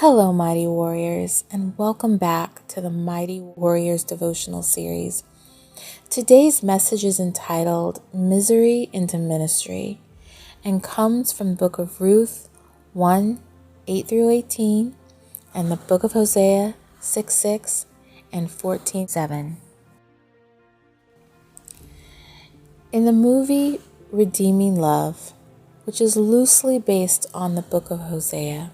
Hello, Mighty Warriors, and welcome back to the Mighty Warriors devotional series. Today's message is entitled Misery into Ministry and comes from the book of Ruth 1:8-18 and the book of Hosea 6:6 and 14:7. In the movie Redeeming Love, which is loosely based on the book of Hosea,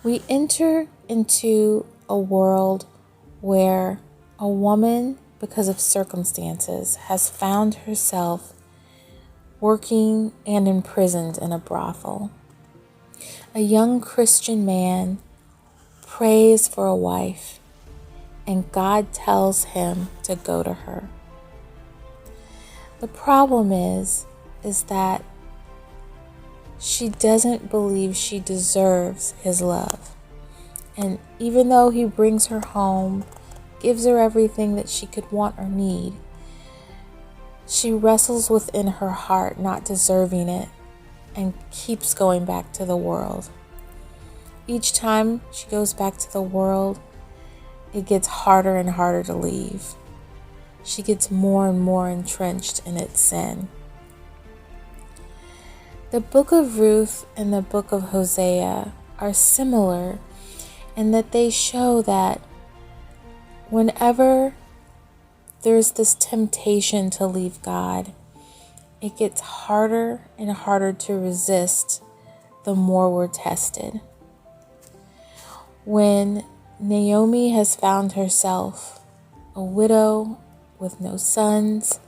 we enter into a world where a woman, because of circumstances, has found herself working and imprisoned in a brothel. A young Christian man prays for a wife, and God tells him to go to her. The problem is that she doesn't believe she deserves his love. And even though he brings her home, gives her everything that she could want or need, she wrestles within her heart not deserving it and keeps going back to the world. Each time she goes back to the world, it gets harder and harder to leave. She gets more and more entrenched in its sin. The book of Ruth and the book of Hosea are similar in that they show that whenever there's this temptation to leave God, it gets harder and harder to resist the more we're tested. When Naomi has found herself a widow with no sons,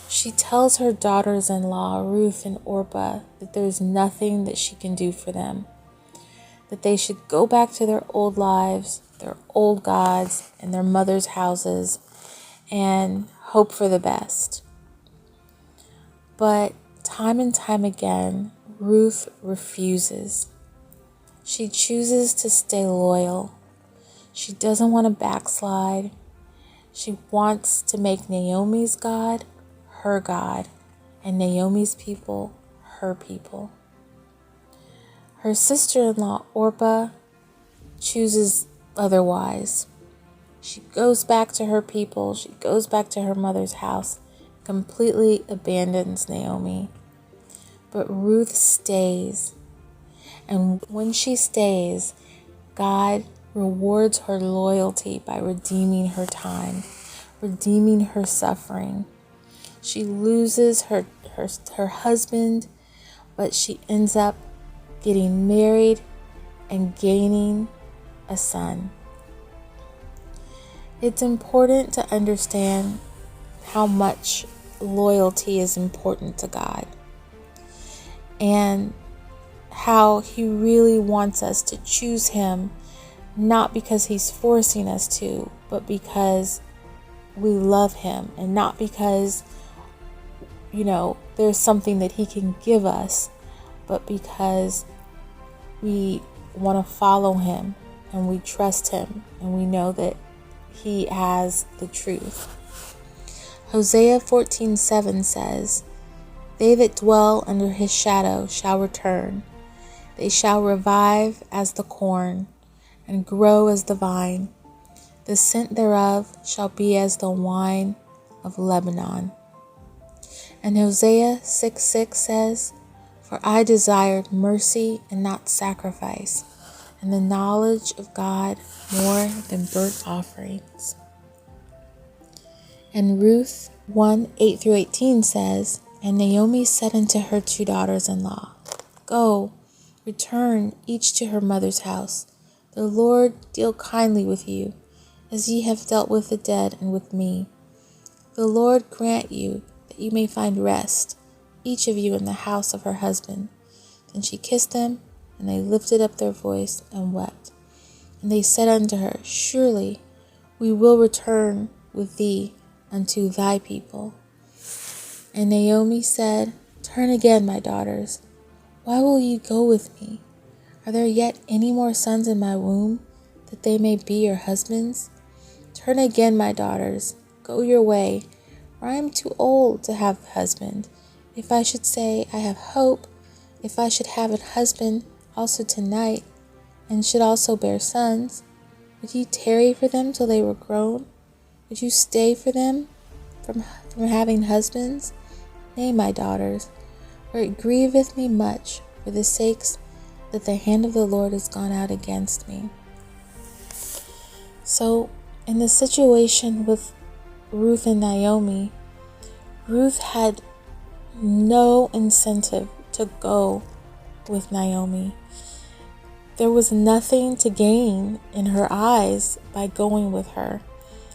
she tells her daughters-in-law, Ruth and Orpah, that there's nothing that she can do for them, that they should go back to their old lives, their old gods, and their mother's houses, and hope for the best. But time and time again, Ruth refuses. She chooses to stay loyal. She doesn't want to backslide. She wants to make Naomi's God her God, and Naomi's people her people. Her sister-in-law Orpah chooses otherwise. She goes back to her people. She goes back to her mother's house, completely abandons Naomi. But Ruth stays. And when she stays, God rewards her loyalty by redeeming her time, redeeming her suffering. She loses her husband, but she ends up getting married and gaining a son. It's important to understand how much loyalty is important to God and how He really wants us to choose Him, not because He's forcing us to, but because we love Him, and not because there's something that He can give us, but because we want to follow Him and we trust Him and we know that He has the truth. Hosea 14:7 says, "They that dwell under His shadow shall return. They shall revive as the corn and grow as the vine. The scent thereof shall be as the wine of Lebanon." And Hosea 6:6 says, "For I desired mercy and not sacrifice, and the knowledge of God more than burnt offerings." And Ruth 1:8-18 says, "And Naomi said unto her two daughters-in-law, Go, return each to her mother's house. The Lord deal kindly with you, as ye have dealt with the dead and with me. The Lord grant you that you may find rest, each of you in the house of her husband." Then she kissed them, and they lifted up their voice and wept. And they said unto her, "Surely we will return with thee unto thy people." And Naomi said, "Turn again, my daughters. Why will ye go with me? Are there yet any more sons in my womb, that they may be your husbands? Turn again, my daughters, go your way, for I am too old to have a husband. If I should say, I have hope, if I should have a husband also tonight, and should also bear sons, would ye tarry for them till they were grown? Would you stay for them from having husbands? Nay, my daughters, for it grieveth me much for the sakes that the hand of the Lord is gone out against me. So, in the situation with Ruth and Naomi, Ruth had no incentive to go with Naomi. There was nothing to gain in her eyes by going with her.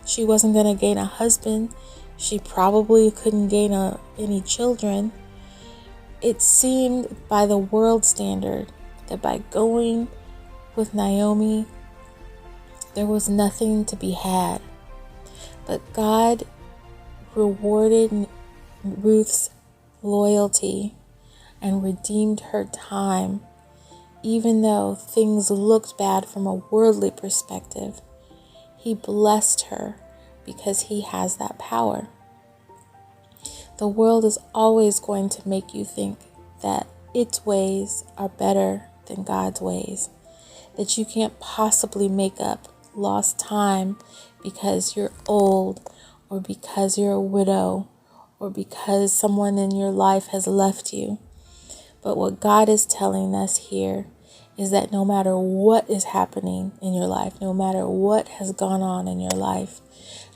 She wasn't going to gain a husband. She probably couldn't gain any children. It seemed by the world standard that by going with Naomi, there was nothing to be had. But God rewarded Ruth's loyalty and redeemed her time, even though things looked bad from a worldly perspective. He blessed her because he has that power. The world is always going to make you think that its ways are better than God's ways, that you can't possibly make up lost time because you're old, or because you're a widow, or because someone in your life has left you. But what God is telling us here is that no matter what is happening in your life, no matter what has gone on in your life,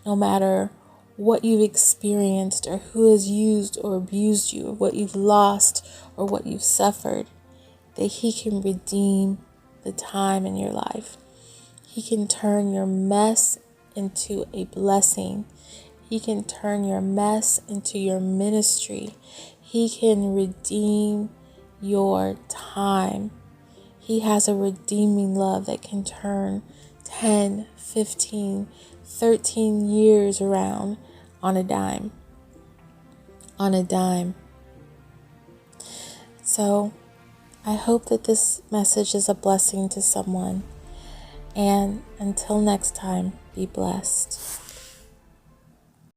no matter what you've experienced or who has used or abused you, or what you've lost or what you've suffered, that he can redeem the time in your life. He can turn your mess into a blessing. He can turn your mess into your ministry. He can redeem your time. He has a redeeming love that can turn 10, 15, 13 years around on a dime. On a dime. So I hope that this message is a blessing to someone. And until next time, be blessed.